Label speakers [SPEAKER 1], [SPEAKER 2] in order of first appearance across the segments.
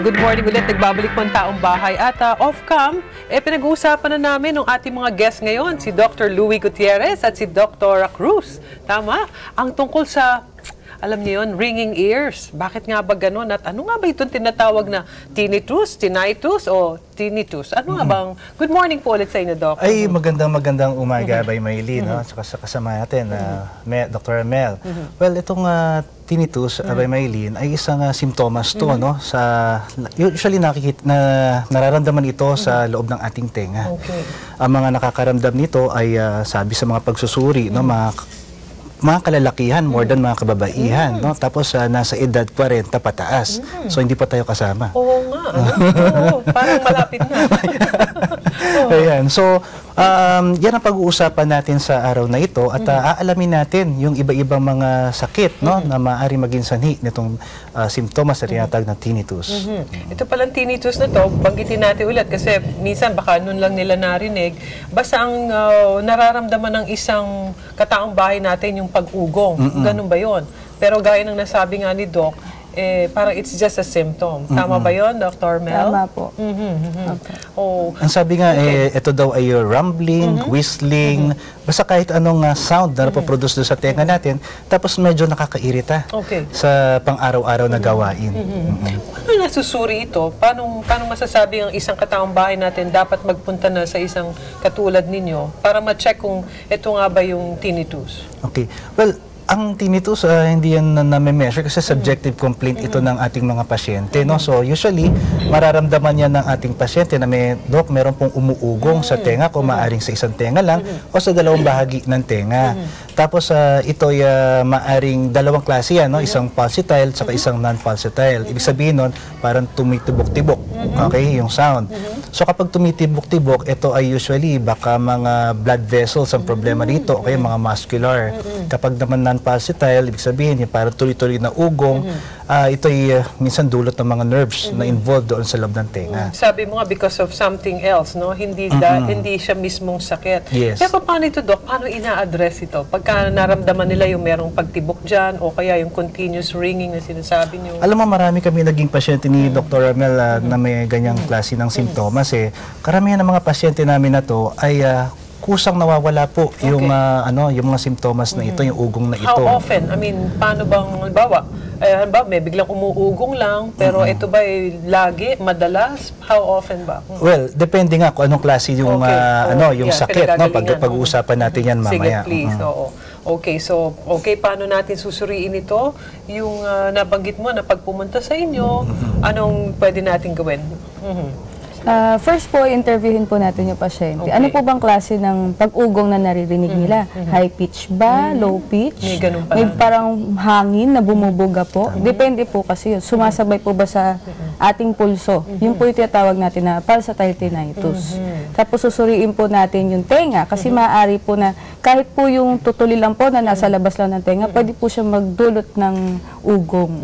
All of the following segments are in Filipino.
[SPEAKER 1] Good morning ulit. Nagbabalik po ang taong bahay. At off-cam, pinag-uusapan na namin ng ating mga guests ngayon, si Dr. Louie Gutierrez at si Dr. Cruz. Tama? Ang tungkol sa, alam niyo yun, ringing ears. Bakit nga ba ganun? At ano nga ba itong tinatawag na tinnitus, tinnitus, o tinnitus? Ano nga bang... Good morning po ulit sa inyo, Doc.
[SPEAKER 2] Ay, magandang umaga, Bay Maylene, no? Saka sa kasama natin, Dr. Mel. Well, itong tinnitus, Bay Maylene, ay isang simptomas to, no? Usually nararamdaman ito sa loob ng ating tenga.
[SPEAKER 1] Okay.
[SPEAKER 2] Ang mga nakakaramdam nito ay sabi sa mga pagsusuri, no? Mga kalalakihan, more than mga kababaihan, no? Tapos nasa edad 40 pataas. So hindi pa tayo kasama.
[SPEAKER 1] Oo nga. Oo, parang malapit na.
[SPEAKER 2] Ayan. So, yan ang pag-uusapan natin sa araw na ito at aalamin natin yung iba-ibang mga sakit, no, na maaari maging sanhi nitong simptomas na tinatawag na tinnitus.
[SPEAKER 1] Ito palang tinnitus na to, banggitin natin ulit kasi minsan baka nun lang nila narinig. Basta ang nararamdaman ng isang kataong bahay natin yung pag-ugong. Ganun ba yun? Pero gaya ng nasabi nga ni Doc, parang it's just a symptom. Tama ba yun, Dr. Mel?
[SPEAKER 3] Tama po.
[SPEAKER 1] Okay. Oh.
[SPEAKER 2] Ang sabi nga, ito daw ay rumbling, whistling, basta kahit anong sound na napoproduce doon sa tenga natin, tapos medyo nakakairita sa pang-araw-araw na gawain.
[SPEAKER 1] Paano nasusuri ito? Paano masasabi ang isang kataong bahay natin dapat magpunta na sa isang katulad ninyo para ma-check kung ito nga ba yung tinnitus?
[SPEAKER 2] Okay. Well, ang tinnitus, hindi yan na-measure kasi subjective complaint ito ng ating mga pasyente, no? So, usually, mararamdaman yan ng ating pasyente na meron pong umuugong sa tenga, kung maaring sa isang tenga lang o sa dalawang bahagi ng tenga. Tapos, ito ay maaring dalawang klase yan, no? Isang pulsatile at isang non-pulsatile. Ibig sabihin nun, parang tumitibok-tibok, okay, yung sound. So, kapag tumitibok-tibok, ito ay usually baka mga blood vessels ang problema dito, okay, mga muscular. Kapag naman non-pulsatile, ibig sabihin, yung parang tuloy-tuloy na ugong, ito ay minsan dulot ng mga nerves na involved doon sa loob ng tenga.
[SPEAKER 1] Sabi mo nga, because of something else, no? Hindi siya mismong sakit.
[SPEAKER 2] Yes.
[SPEAKER 1] Pero paano ito, Doc? Paano ina-address ito? Pagka naramdaman nila yung merong pagtibok dyan o kaya yung continuous ringing na sinasabi nyo?
[SPEAKER 2] Alam mo, marami kami naging pasyente ni Dr. Amel na may ganyang klase ng simptomas. Karamihan ng mga pasyente namin na to ay kusang nawawala po yung mga simptomas na ito, yung ugong na ito.
[SPEAKER 1] How often? I mean, paano bang, halimbawa, may biglang umuugong lang, pero ito ba ay lagi, madalas? How often ba?
[SPEAKER 2] Well, depende nga kung anong klase yung yung sakit, no? Pag-uusapan natin yan mamaya.
[SPEAKER 1] Sige, please. Okay, so, paano natin susuriin ito? Yung nabanggit mo na pag pumunta sa inyo, anong pwede natin gawin?
[SPEAKER 3] First po, interviewin po natin yung pasyente. Ano po bang klase ng pag-ugong na naririnig nila? High pitch ba? Low pitch?
[SPEAKER 1] May ganun pala.
[SPEAKER 3] May parang hangin na bumubuga po? Depende po kasi yun. Sumasabay po ba sa ating pulso? Yun po yung tinatawag natin na pulsatile tinnitus. Tapos susuriin po natin yung tenga kasi maaari po na kahit po yung tutuli lang po na nasa labas lang ng tenga, pwede po siya magdulot ng ugong.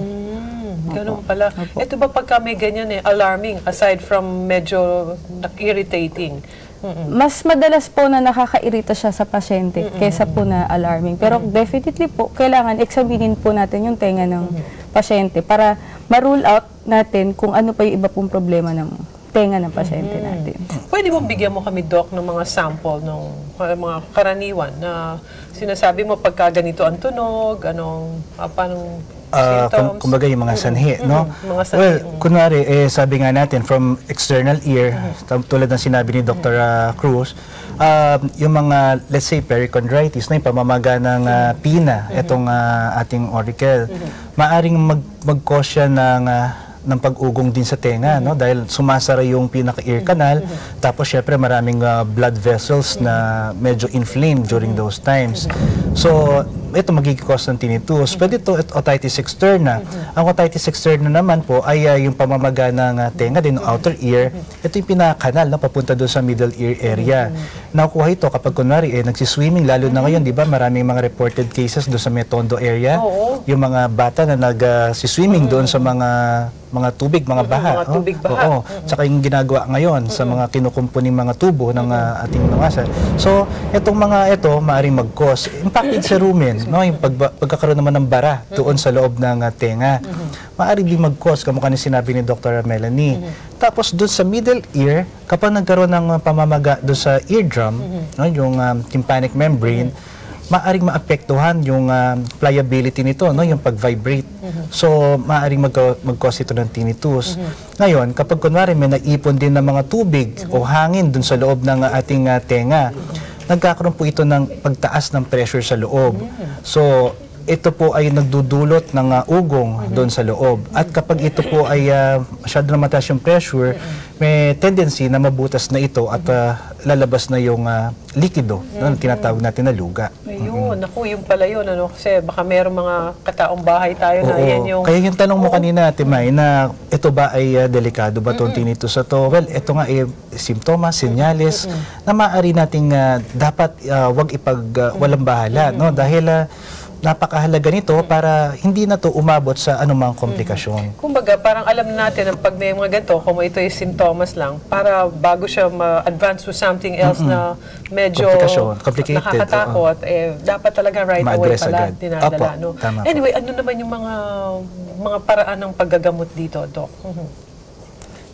[SPEAKER 1] Ganun pala. Ito ba pagka may ganyan alarming, aside from medyo irritating?
[SPEAKER 3] Mas madalas po na nakakairita siya sa pasyente kaysa po na alarming. Pero definitely po, kailangan examinin po natin yung tenga ng pasyente para ma-rule out natin kung ano pa yung iba pong problema ng tenga ng pasyente natin.
[SPEAKER 1] Pwede mo bigyan mo kami, Doc, ng mga sample ng mga karaniwan na sinasabi mo pagka ganito ang tunog, paanong symptoms?
[SPEAKER 2] Kumbaga yung mga sanhi, no? Well, kunwari, sabi nga natin, from external ear, tulad ng sinabi ni Dr. Cruz, yung mga, let's say, perichondritis, na yung pamamaga ng pina, itong ating auricle, maaring mag-cause siya ng pag-ugong din sa tenga, no? Dahil sumasara yung pinaka-ear canal, tapos syempre maraming blood vessels na medyo inflamed during those times. So, ito magiging cause ng tinnitus. Pwede ito otitis externa. Ang otitis externa naman po ay yung pamamaga ng tenga din, ng outer ear. Ito yung pinaka-canal, no? Papunta doon sa middle ear area. Nakukuha ito kapag kunwari nagsiswimming, lalo na ngayon, di ba, maraming mga reported cases doon sa Metondo area. Yung mga bata na nag-swimming doon sa mga tubig, mga baha.
[SPEAKER 1] Mga tubig baha.
[SPEAKER 2] Tsaka yung ginagawa ngayon sa mga kinukumpuning mga tubo ng ating mga So, itong mga ito, maaaring mag-cause. Impacted sa rumen, no? Yung pagkakaroon naman ng bara doon sa loob ng tenga. maaari din mag-cause, kamukha ni sinabi ni Dr. Melanie. Tapos doon sa middle ear, kapag nagkaroon ng pamamaga doon sa eardrum, no, yung tympanic membrane, maaaring maapektuhan yung pliability nito, no, yung pag-vibrate. So, maaaring mag-cause ito ng tinnitus. Ngayon, kapag kunwari may naipon din ng mga tubig o hangin dun sa loob ng ating tenga, nagkakaroon po ito ng pagtaas ng pressure sa loob. So, ito po ay nagdudulot ng ugong doon sa loob. At kapag ito po ay masyado na mataas yung pressure, may tendency na mabutas na ito at lalabas na yung likido, no, tinatawag natin na luga.
[SPEAKER 1] Ayun, naku, yung pala yun, ano, kasi baka mayroong mga kataong bahay tayo na yan yung...
[SPEAKER 2] Kaya yung tanong mo kanina, Ate May, na ito ba ay delikado ba itong tinnitus na to? Well, ito nga ay simptomas, senyales, na maaari nating dapat wag walang bahala, no? Dahil napakahalaga nito para hindi na to umabot sa anumang komplikasyon.
[SPEAKER 1] Kumbaga, parang alam natin na pag may mga ganito, kung ito ay simptomas lang, para bago siya ma-advance to something else na medyo nakakatakot, dapat talaga right away pala dinadala. No? Anyway, ano naman yung mga paraan ng paggagamot dito, Doc?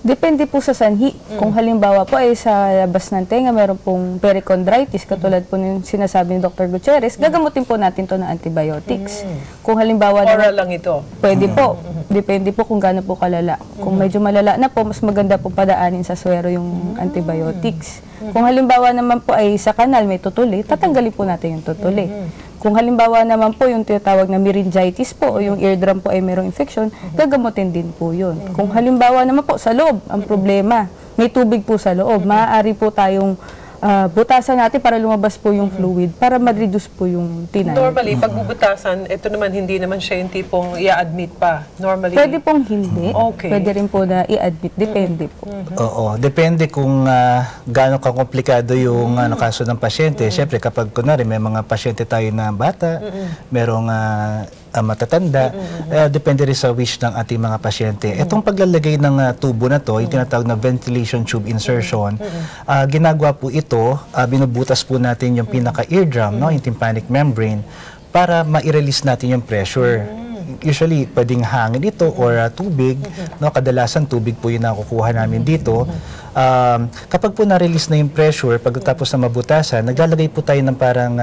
[SPEAKER 3] Depende po sa sanhi. Kung halimbawa po ay sa labas ng tenga, meron pong perichondritis, katulad po ng sinasabi ni Dr. Gutierrez, gagamutin po natin to ng antibiotics. Kung halimbawa
[SPEAKER 1] oral lang ito?
[SPEAKER 3] Pwede po. Depende po kung gaano po kalala. Kung medyo malala na po, mas maganda po padaanin sa suwero yung antibiotics. Kung halimbawa naman po ay sa kanal may tutuli, tatanggalin po natin yung tutuli. Kung halimbawa naman po yung tinatawag na meningitis po o yung eardrum po ay mayroong infection, gagamutin din po yun. Kung halimbawa naman po sa loob, ang problema, may tubig po sa loob, maaari po tayong butasan natin para lumabas po yung fluid, para ma-reduce po yung tinay.
[SPEAKER 1] Normally, pag bubutasan, ito naman hindi naman siya yung tipong i-admit pa. Normally,
[SPEAKER 3] pwede pong hindi.
[SPEAKER 1] Okay.
[SPEAKER 3] Pwede rin po na i-admit. Depende po.
[SPEAKER 2] Oo. Depende kung gaano kakomplikado yung kaso ng pasyente. Siyempre, kapag kunwari may mga pasyente tayo na bata, merong matatanda, depende rin sa wish ng ating mga pasyente. Itong paglalagay ng tubo na to, yung tinatawag na ventilation tube insertion, ginagawa po ito, binubutas po natin yung pinaka-eardrum, no, yung tympanic membrane, para ma-release natin yung pressure. Usually, pwedeng hangin ito or tubig. No? Kadalasan, tubig po yung nakukuha namin dito. Kapag po na-release na yung pressure, pagkatapos na mabutasan, naglalagay po tayo ng parang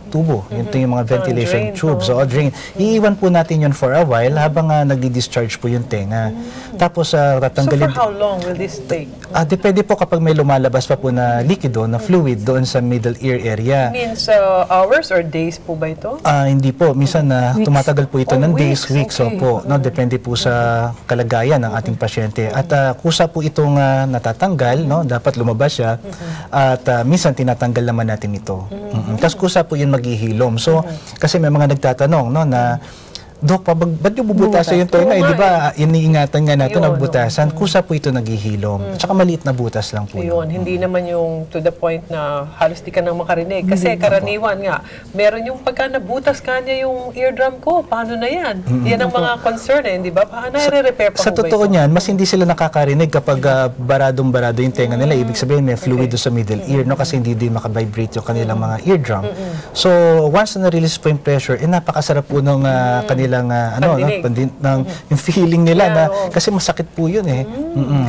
[SPEAKER 2] tubo. Ito yung mga ventilation tubes. So, drain. Iiwan po natin yun for a while habang nagdi-discharge po yung tenga. Tapos, tatanggalin...
[SPEAKER 1] So, for how long will this take?
[SPEAKER 2] Depende po kapag may lumalabas pa po na likido, na fluid doon sa middle ear area.
[SPEAKER 1] Means hours or days po ba ito?
[SPEAKER 2] Hindi po. Minsan tumatagal po ito ng days, weeks.
[SPEAKER 1] Okay.
[SPEAKER 2] So po, no, depende po sa kalagayan ng ating pasyente. At kusa po itong natatanggal, no, dapat lumabas siya. At minsan tinatanggal naman natin ito. Kasi kusa po yun maghihilom. So, kasi may mga nagtatanong, no, na Dok, ba't yung bubutasan yung tenga? Di ba, iniingatan nga natin ang butasan. Kusa po ito naghihilom. Tsaka maliit na butas lang po yun.
[SPEAKER 1] Hindi naman yung to the point na halos di ka nang makarinig. Kasi karaniwan nga, meron yung pagka nabutas ka niya yung eardrum ko, paano na yan? Yan ang mga concern di ba? Paano i-repair pa
[SPEAKER 2] sa totoo niyan, mas hindi sila nakakarinig kapag baradong-barado yung tenga nila. Ibig sabihin, may fluid sa middle ear, no? Kasi hindi din makavibrate yung kanilang mga eardrum. So, once na na-release po yung pressure, napakasarap po ng kanilang yung feeling nila na kasi masakit po yun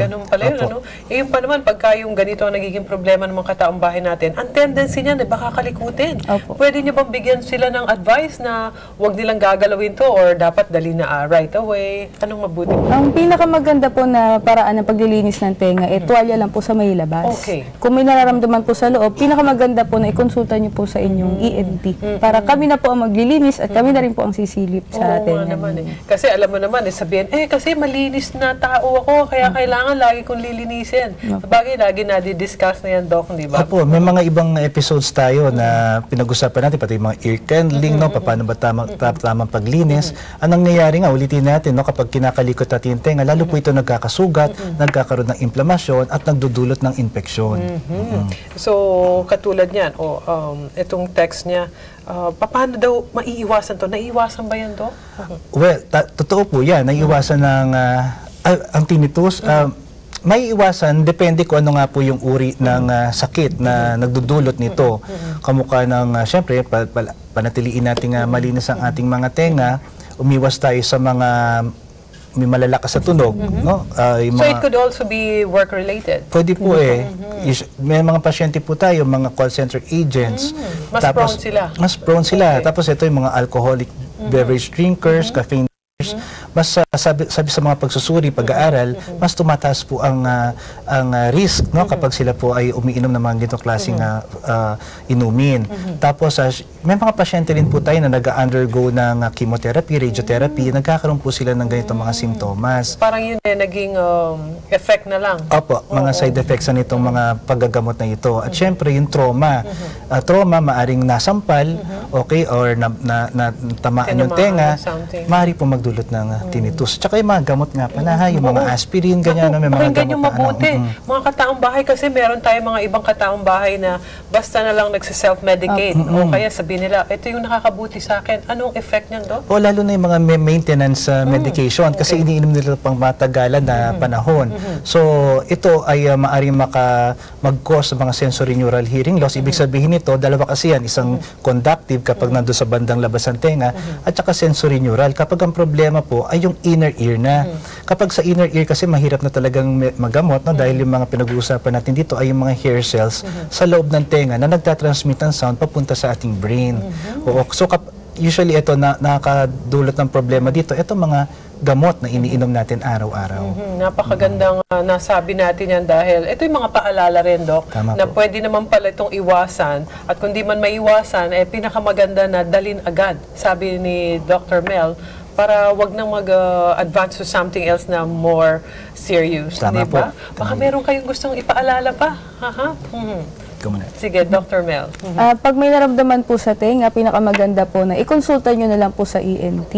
[SPEAKER 1] Ganun pala yun, ano? Yung pa naman, pagka yung ganito ang nagiging problema ng mga kataong bahay natin, ang tendency niyan, baka kalikutin. Pwede niyo bang bigyan sila ng advice na huwag nilang gagalawin to or dapat dali na right away? Anong mabuti?
[SPEAKER 3] Ang pinakamaganda po na paraan ng paglilinis ng tenga, tuwalya lang po sa may labas.
[SPEAKER 1] Okay.
[SPEAKER 3] Kung may nararamdaman po sa loob, pinakamaganda po na ikonsulta niyo po sa inyong ENT. Para kami na po ang maglilinis at kami na rin po ang sisilip sa tenga.
[SPEAKER 1] Kasi alam mo naman, sabihin, kasi malinis na tao ako, kaya kailangan lagi kong lilinisin. Sabagay, lagi na-discuss na yan, Doc, di ba?
[SPEAKER 2] Opo, may mga ibang episodes tayo na pinag-usapan natin, pati yung mga ear candling, no, paano ba tamang paglinis. Ang nangyayari nga, ulitin natin, no, kapag kinakalikot natin yung tenga, lalo po ito nagkakasugat, nagkakaroon ng inflamasyon, at nagdudulot ng infeksyon.
[SPEAKER 1] So, katulad niyan, itong text niya, paano daw maiiwasan to? Naiiwasan ba yan, Doc?
[SPEAKER 2] Well, totoo po yan. Naiiwasan ng ang tinnitus. May iwasan, depende kung ano nga po yung uri ng sakit na nagdudulot nito. Kamukha ng, syempre, panatiliin natin malinis ang ating mga tenga, umiwas tayo sa mga may malalakas sa tunog, no? Yung
[SPEAKER 1] So
[SPEAKER 2] mga,
[SPEAKER 1] it could also be work-related?
[SPEAKER 2] pwede po may mga pasyente po tayo, mga call center agents.
[SPEAKER 1] Mas prone sila.
[SPEAKER 2] Mas prone sila.
[SPEAKER 1] Okay.
[SPEAKER 2] Tapos ito yung mga alcoholic beverage drinkers, caffeine drinkers. Mas sabi sa mga pagsusuri, pag-aaral, mas tumataas po ang risk, no, kapag sila po ay umiinom ng mga ganitong klaseng inumin. Tapos may mga pasyente rin po tayo na nag-undergo ng chemotherapy, radiotherapy, nagkakaroon po sila ng ganitong mga simptomas.
[SPEAKER 1] Parang yun naging effect na lang.
[SPEAKER 2] Opo, mga side effects na nitong mga paggagamot na ito. At syempre, yung trauma. Trauma, maaring nasampal, okay, or tamaan yung tenga, maaari po magdulot ng tinnitus. Tsaka yung mga gamot nga pala, yung mga aspirin, ganyan, may mga
[SPEAKER 1] Pakinggan
[SPEAKER 2] gamot
[SPEAKER 1] yung mabuti. Mga kataong bahay kasi meron tayong mga ibang kataong bahay na basta na lang nagsiself-medicate. O kaya sabihin nila, ito yung nakakabuti sa akin. Anong effect niyan, Doc?
[SPEAKER 2] O lalo na yung mga maintenance medication kasi iniinom nila pang matagalan na panahon. So, ito ay maaaring mag-cause ng mga sensory neural hearing loss. Ibig sabihin nito, dalawa kasi yan, isang conductive kapag nandun sa bandang labas ng tenga at saka sensory neural. Kapag ang problema po ay yung inner ear na. Kapag sa inner ear kasi mahirap na talagang magamot, no? Dahil yung mga pinag-uusapan natin dito ay yung mga hair cells sa loob ng tenga na nagtatransmit ng sound papunta sa ating brain. Oo. So, usually ito nakakadulot ng problema dito. Ito mga gamot na iniinom natin araw-araw.
[SPEAKER 1] Napakagandang nasabi natin yan dahil ito yung mga paalala rin, Doc,
[SPEAKER 2] Tama
[SPEAKER 1] na
[SPEAKER 2] po.
[SPEAKER 1] pwede naman pala itong iwasan at kung di man maiwasan, pinakamaganda na dalin agad, sabi ni Dr. Mel, para wag nang mag-advance to something else na more serious.
[SPEAKER 2] Tama
[SPEAKER 1] diba?
[SPEAKER 2] po.
[SPEAKER 1] Baka meron kayong gustong ipaalala pa. Sige, Dr. Mel.
[SPEAKER 3] Pag may naramdaman po sa tenga, pinakamaganda po na ikonsulta nyo na lang po sa ENT.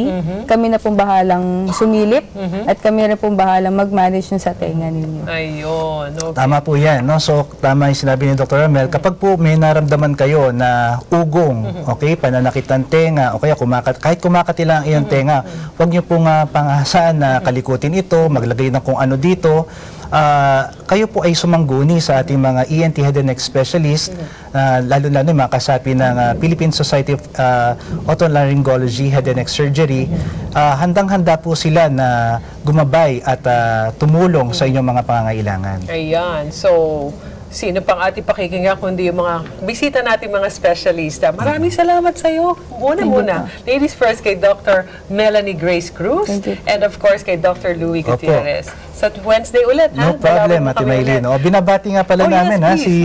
[SPEAKER 3] Kami na pong bahalang sumilip at kami na pong bahalang mag-manage nyo sa tenga ninyo.
[SPEAKER 1] Ayun. Okay.
[SPEAKER 2] Tama po yan. No? So, tama yung sinabi ni Dr. Mel. Kapag po may naramdaman kayo na ugong, okay, pananakit ng tenga, o kaya kahit kumakati lang ang iyong tenga, huwag nyo pong pangasahan na kalikutin ito, maglagay ng kung ano dito. Kayo po ay sumangguni sa ating mga ENT head and neck specialist, lalo-lalo yung mga kasapi ng Philippine Society of Otolaryngology Head and Neck Surgery. Handang-handa po sila na gumabay at tumulong sa inyong mga pangangailangan.
[SPEAKER 1] Ayan. So, sino pang ating pakikinggan kundi yung mga bisita natin mga specialista. Maraming salamat sa iyo. Muna. Ladies first kay Dr. Melanie Grace Cruz and of course kay Dr. Louie Gutierrez. Sa Wednesday ulit, ha?
[SPEAKER 2] No problem, Ate Maylene. Binabati nga pala namin si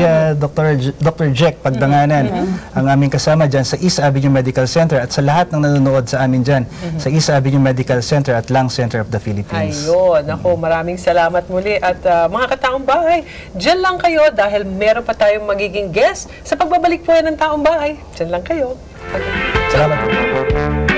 [SPEAKER 2] Dr. Jack Pagdanganan, ang aming kasama dyan sa East Avenue Medical Center at sa lahat ng nanonood sa amin dyan sa East Avenue Medical Center at Lung Center of the Philippines.
[SPEAKER 1] Ayun. Ako, maraming salamat muli. At mga kataong bahay, dyan lang kayo dahil meron pa tayong magiging guest sa pagbabalik po yan ng taong bahay. Dyan lang kayo.
[SPEAKER 2] Salamat po.